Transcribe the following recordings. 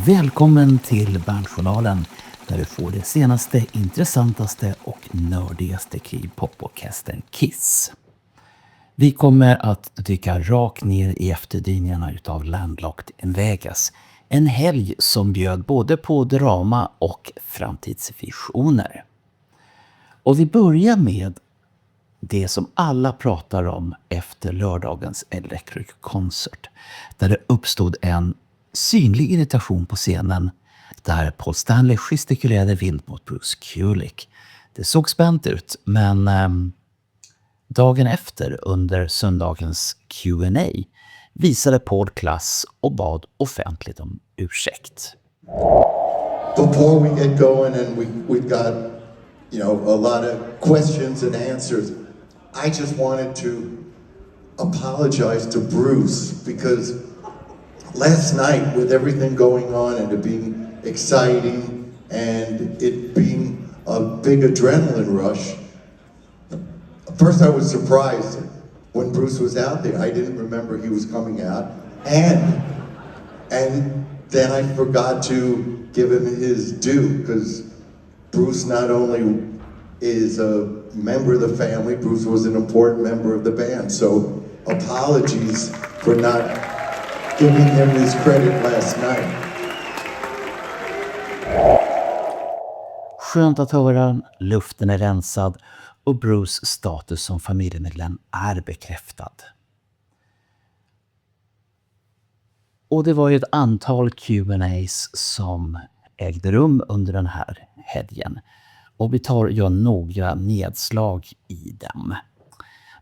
Välkommen till Bandjournalen där du får det senaste, intressantaste och nördigaste kring popodcasten Kiss. Vi kommer att dyka rakt ner i efterdyningarna utav Landlocked in Vegas. En helg som bjöd både på drama och framtidsvisioner. Och vi börjar med det som alla pratar om efter lördagens Electric Concert. Där det uppstod en synlig irritation på scenen där Paul Stanley gestikulerade vilt mot Bruce Kulick. Det såg spänt ut, men dagen efter under söndagens Q&A visade Paul klass och bad offentligt om ursäkt. Before we get going and we've got, a lot of questions and answers, I just wanted to apologize to Bruce because last night with everything going on and it being exciting and it being a big adrenaline rush, first I was surprised when Bruce was out there. I didn't remember he was coming out, and then I forgot to give him his due because Bruce not only is a member of the family, Bruce was an important member of the band. So apologies for not giving him his credit last night. Skönt att höra, luften är rensad och Bruce status som familjemedlem är bekräftad. Och det var ju ett antal Q&As som ägde rum under den här helgen. Och vi gör några nedslag i dem.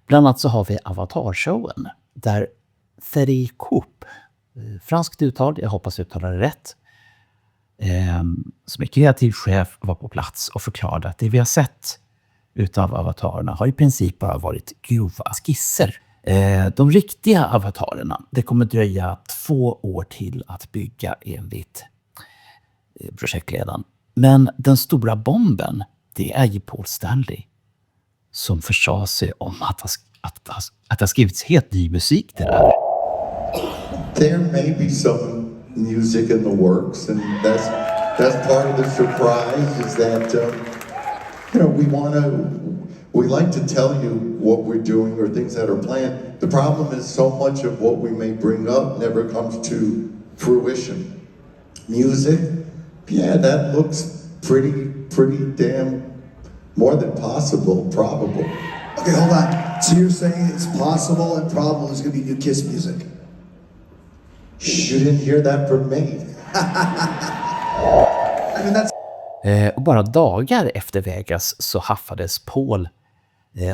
Bland annat så har vi Avatar-showen där Thierry Coupe, franskt uttal, jag hoppas jag uttalar det rätt, som är kreativ chef, var på plats och förklarade att det vi har sett utav avatarerna har i princip bara varit grova skisser. De riktiga avatarerna, det kommer dröja 2 år till att bygga enligt projektledaren. Men den stora bomben, det är ju Paul Stanley som försade sig om att det har skrivits helt ny musik till det här. There may be some music in the works, and that's part of the surprise. Is that we like to tell you what we're doing or things that are planned. The problem is so much of what we may bring up never comes to fruition. Music, yeah, that looks pretty damn more than possible, probable. Okay, hold on. So you're saying it's possible and probable there's going to be new Kiss music? You didn't hear that from me. I mean, that's... Och bara dagar efter Vegas så haffades Paul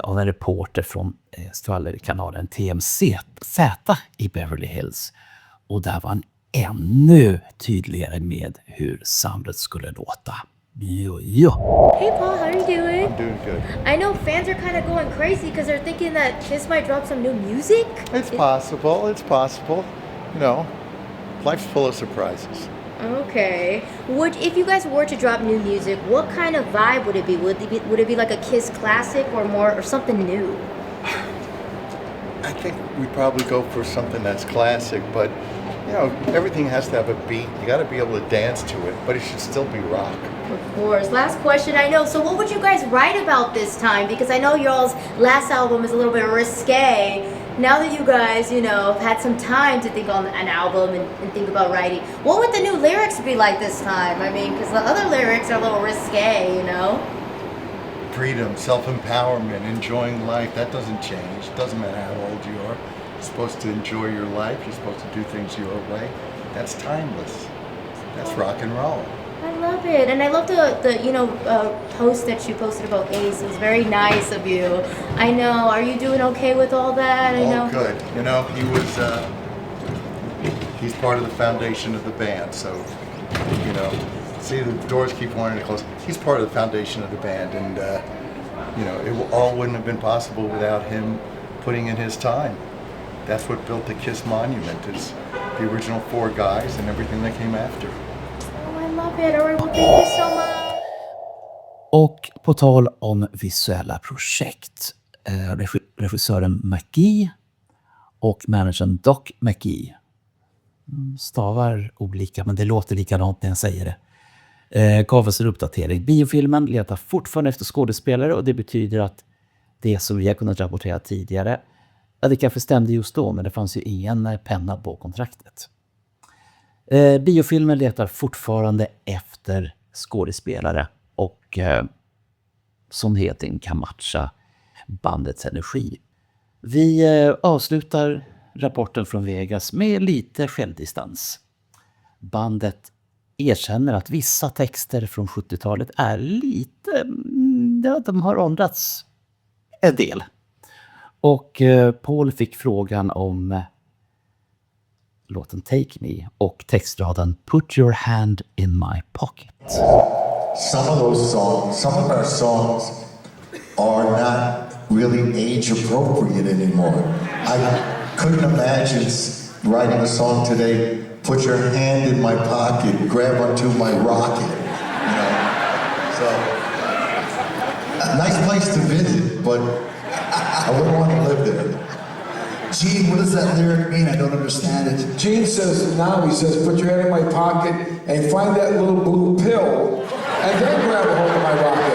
av en reporter från skvallerkanalen TMZ i Beverly Hills. Och där var han ännu tydligare med hur soundet skulle låta. Jo. Hey Paul, how are you doing? I'm doing good. I know fans are kind of going crazy because they're thinking that Kiss might drop some new music. It's possible. Life's full of surprises. Okay. If you guys were to drop new music, what kind of vibe would it be? Would it be like a Kiss classic or something new? I think we'd probably go for something that's classic, but everything has to have a beat. You got to be able to dance to it, but it should still be rock. Of course. Last question, I know. So what would you guys write about this time? Because I know y'all's last album is a little bit risque. Now that you guys, have had some time to think on an album and think about writing, what would the new lyrics be like this time? I mean, because the other lyrics are a little risque, Freedom, self-empowerment, enjoying life, that doesn't change. It doesn't matter how old you are. You're supposed to enjoy your life. You're supposed to do things your way. That's timeless. That's rock and roll. I love it, and I love the post that you posted about Ace. It was very nice of you. I know. Are you doing okay with all that? I know. All good. He was. He's part of the foundation of the band, so see the doors keep wanting to close. He's part of the foundation of the band, and it all wouldn't have been possible without him putting in his time. That's what built the Kiss monument. Is the original 4 guys and everything that came after. I love it. All right, well, thank you so much. Och på tal om visuella projekt, regissören McGee och managern Doc McGee stavar olika, men det låter likadant när jag säger det. Gav oss en uppdatering. Biofilmen letar fortfarande efter skådespelare och det betyder att det som vi har kunnat rapportera tidigare, det kanske stämde just då, men det fanns ju ingen penna på kontraktet. Biofilmen letar fortfarande efter skådespelare och som heter kan matcha bandets energi. Vi avslutar rapporten från Vegas med lite självdistans. Bandet erkänner att vissa texter från 70-talet är lite, ja, de har ändrats en del. Och Paul fick frågan om låten Take Me och textraden Put your hand in my pocket. Some of those songs, some of our songs are not really age appropriate anymore. I couldn't imagine writing a song today, put your hand in my pocket, grab onto my rocket, you know. So, a nice place to visit, but I wouldn't want to live there. Gene, what does that lyric mean? I don't understand it. Gene says, now he says, put your hand in my pocket and find that little blue pill and then grab a hold of my rocket.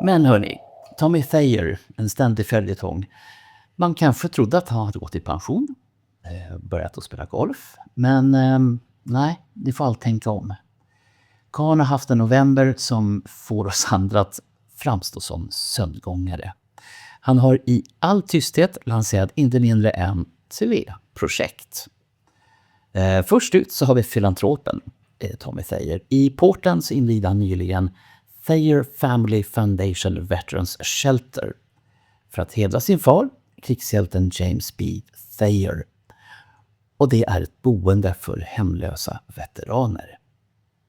Men hörni, Tommy Thayer, en ständig följetong. Man kanske trodde att han hade gått i pension, börjat att spela golf. Men nej, ni får allt tänka om. Karl har haft en november som får oss andra att framstå som sömngångare. Han har i all tysthet lanserat inte mindre än 3 projekt. Först ut så har vi filantropen Tommy Thayer. I Portland så invigde han nyligen Thayer Family Foundation Veterans Shelter för att hedra sin far, krigshjälten James B. Thayer. Och det är ett boende för hemlösa veteraner.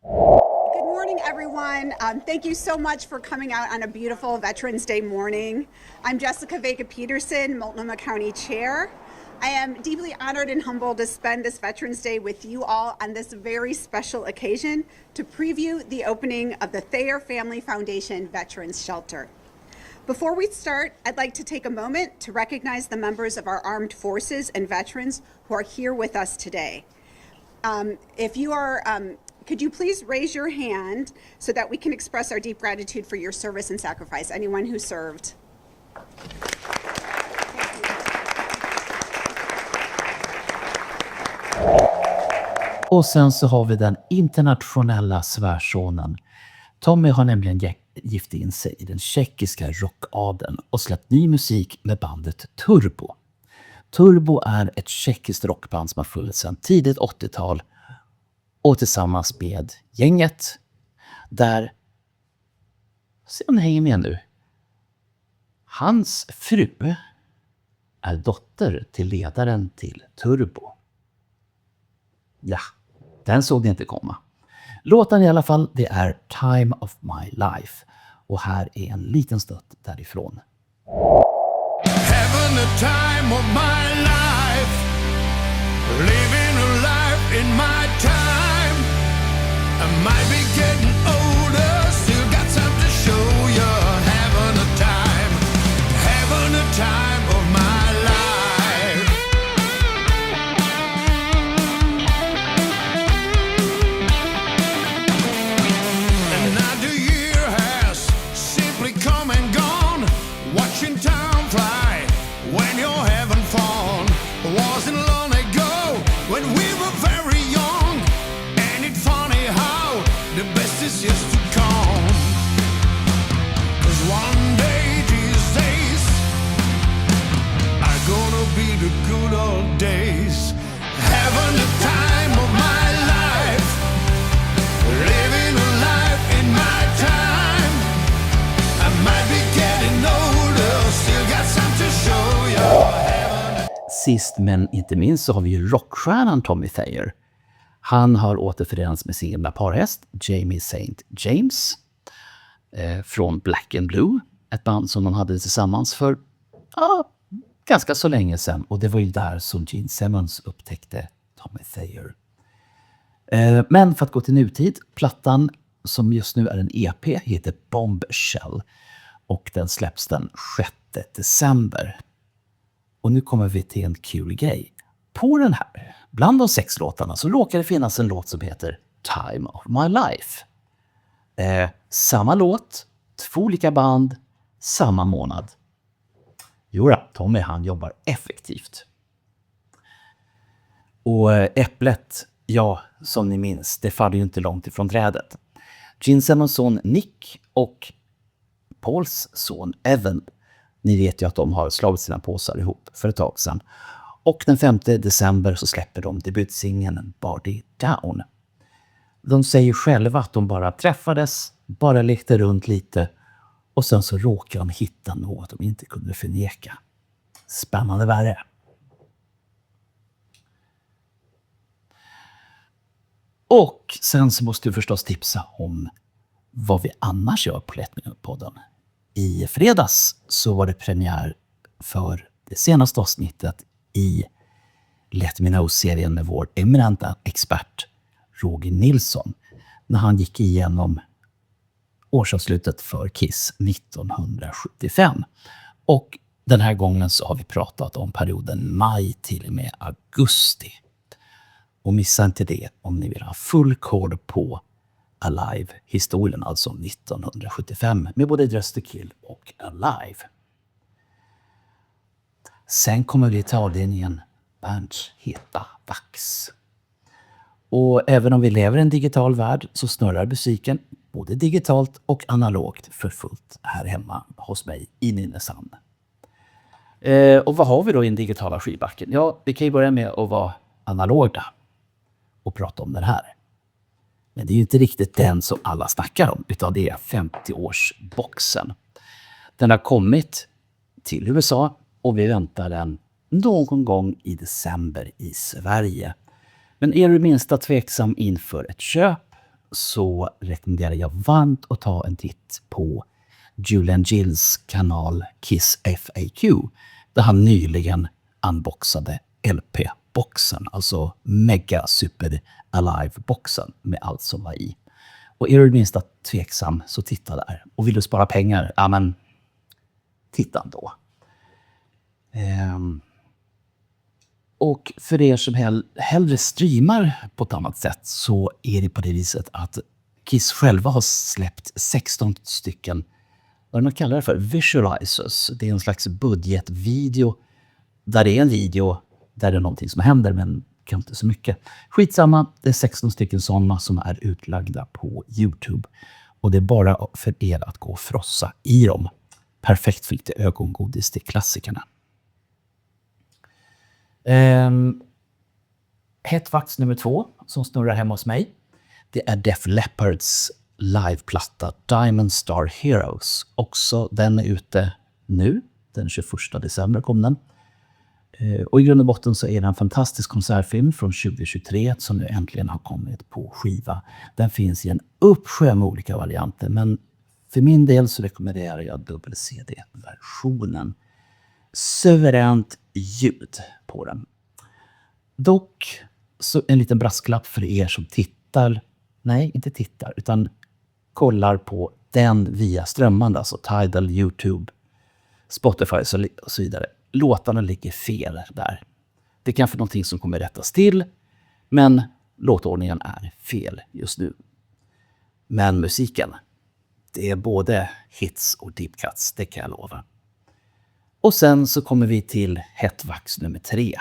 Good morning, everyone. Thank you so much for coming out on a beautiful Veterans Day morning. I'm Jessica Vega Peterson, Multnomah County Chair. I am deeply honored and humbled to spend this Veterans Day with you all on this very special occasion to preview the opening of the Thayer Family Foundation Veterans Shelter. Before we start, I'd like to take a moment to recognize the members of our armed forces and veterans who are here with us today. Could you please raise your hand so that we can express our deep gratitude for your service and sacrifice? Anyone who served. Och sen så har vi den internationella svärsonen. Tommy har nämligen gift in sig i den tjeckiska rockadeln och släppt ny musik med bandet Turbo. Turbo är ett tjeckiskt rockband som har funnits sedan tidigt 80-tal och tillsammans med gänget där, se om ni hänger med nu, hans fru är dotter till ledaren till Turbo. Ja, den såg ni inte komma. Låten i alla fall, det är Time of My Life. Och här är en liten stöt därifrån. Having the time of my life, living a life in my time. I might be getting older, still got something to show you. Having a time of my life. Another year has simply come and gone, watching time fly when you're having fun. Wasn't long ago when we were very young, and it's funny how the best is yet to come. 'Cause one day these days are gonna be the good old days. Having the time of my life, living a life in my time. I might be getting older, still got something to show you. Sist men inte minst så har vi ju rockstjärnan Tommy Thayer. Han har återförenats med sin gamla parhäst Jamie St. James från Black and Blue. Ett band som de hade tillsammans för ganska så länge sedan. Och det var ju där som Gene Simmons upptäckte Tommy Thayer. Men för att gå till nutid, plattan som just nu är en EP heter Bombshell. Och den släpps den 6 december. Och nu kommer vi till en kul grej. På den här, bland de 6 låtarna, så råkar det finnas en låt som heter Time of My Life. Samma låt, 2 olika band, samma månad. Jodå, Tommy han jobbar effektivt. Och äpplet, ja, som ni minns, det faller ju inte långt ifrån trädet. Gene Simmons son Nick och Pauls son Evan, ni vet ju att de har slagit sina påsar ihop för ett tag sedan. Och den 5 december så släpper de debutsingeln Body Down. De säger själva att de bara träffades, bara lekte runt lite och sen så råkade de hitta något de inte kunde förneka. Spännande värre. Och sen så måste du förstås tipsa om vad vi annars gör på Let Me Know-podden. I fredags så var det premiär för det senaste avsnittet i Let Me Know-serien med vår eminenta expert Roger Nilsson. När han gick igenom årsavslutet för Kiss 1975. Och den här gången så har vi pratat om perioden maj till och med augusti. Och missa inte det om ni vill ha full koll på Alive-historien, alltså 1975, med både Dress to Kill och Alive. Sen kommer vi ta linjen Bernts heta vax. Och även om vi lever i en digital värld så snurrar musiken både digitalt och analogt för fullt här hemma hos mig i Nynäshamn. Och vad har vi då i den digitala skivbacken? Ja, vi kan ju börja med att vara analoga och prata om den här. Men det är ju inte riktigt den som alla snackar om, utan det är 50-årsboxen. Den har kommit till USA och vi väntar den någon gång i december i Sverige. Men är du minsta tveksam inför ett köp så rekommenderar jag varmt att ta en titt på Julian Gills kanal Kiss FAQ, där han nyligen unboxade LP-boxen, alltså Mega Super Alive-boxen med allt som var i. Och är du minsta tveksam så titta där. Och vill du spara pengar, ja men titta ändå. Och för er som hellre streamar på ett annat sätt så är det på det viset att Kiss själva har släppt 16 stycken, vad man kallar det för, visualizers. Det är en slags budgetvideo där det är en video där det är någonting som händer men kan inte så mycket. Skitsamma, det är 16 stycken sådana som är utlagda på YouTube. Och det är bara för er att gå och frossa i dem. Perfekt för lite ögongodis till klassikerna. Hett vax nummer 2 som snurrar hemma hos mig. Det är Def Leppards liveplatta Diamond Star Heroes. Också den är ute nu. Den 21 december kom den. Och i grund och botten så är det en fantastisk konsertfilm från 2023 som nu äntligen har kommit på skiva. Den finns i en uppsjö med olika varianter, men för min del så rekommenderar jag dubbel-CD-versionen. Suveränt ljud på den. Dock så en liten brasklapp för er som tittar, nej inte tittar, utan kollar på den via strömmande, alltså Tidal, YouTube, Spotify och så vidare. Låtarna ligger fel där. Det är kanske någonting som kommer rättas till, men låtordningen är fel just nu. Men musiken, det är både hits och deep cuts, det kan jag lova. Och sen så kommer vi till hett vax nummer 3.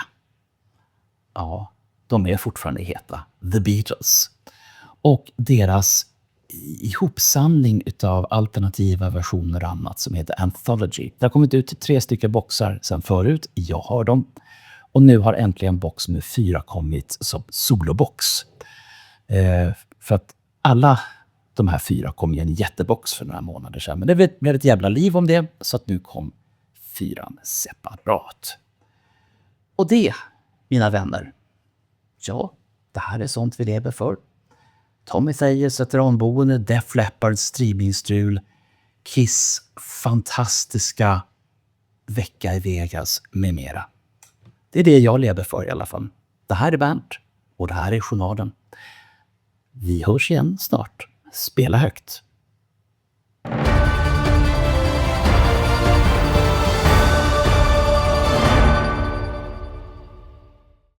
Ja, de är fortfarande heta. The Beatles. Och deras ihopsamling utav alternativa versioner och annat som heter Anthology. Det har kommit ut 3 stycken boxar sedan förut. Jag har dem. Och nu har äntligen box med 4 kommit som solobox. För att alla de här 4 kom i en jättebox för några månader sedan. Men det blev ett jävla liv om det. Så att nu kom 4 separat. Och det, mina vänner. Ja, det här är sånt vi lever för. Tommy Thayers veteranboende, Def Leppards streamingstrul, Kiss fantastiska vecka i Vegas med mera. Det är det jag lever för i alla fall. Det här är Bernt och det här är Journalen. Vi hörs igen snart. Spela högt.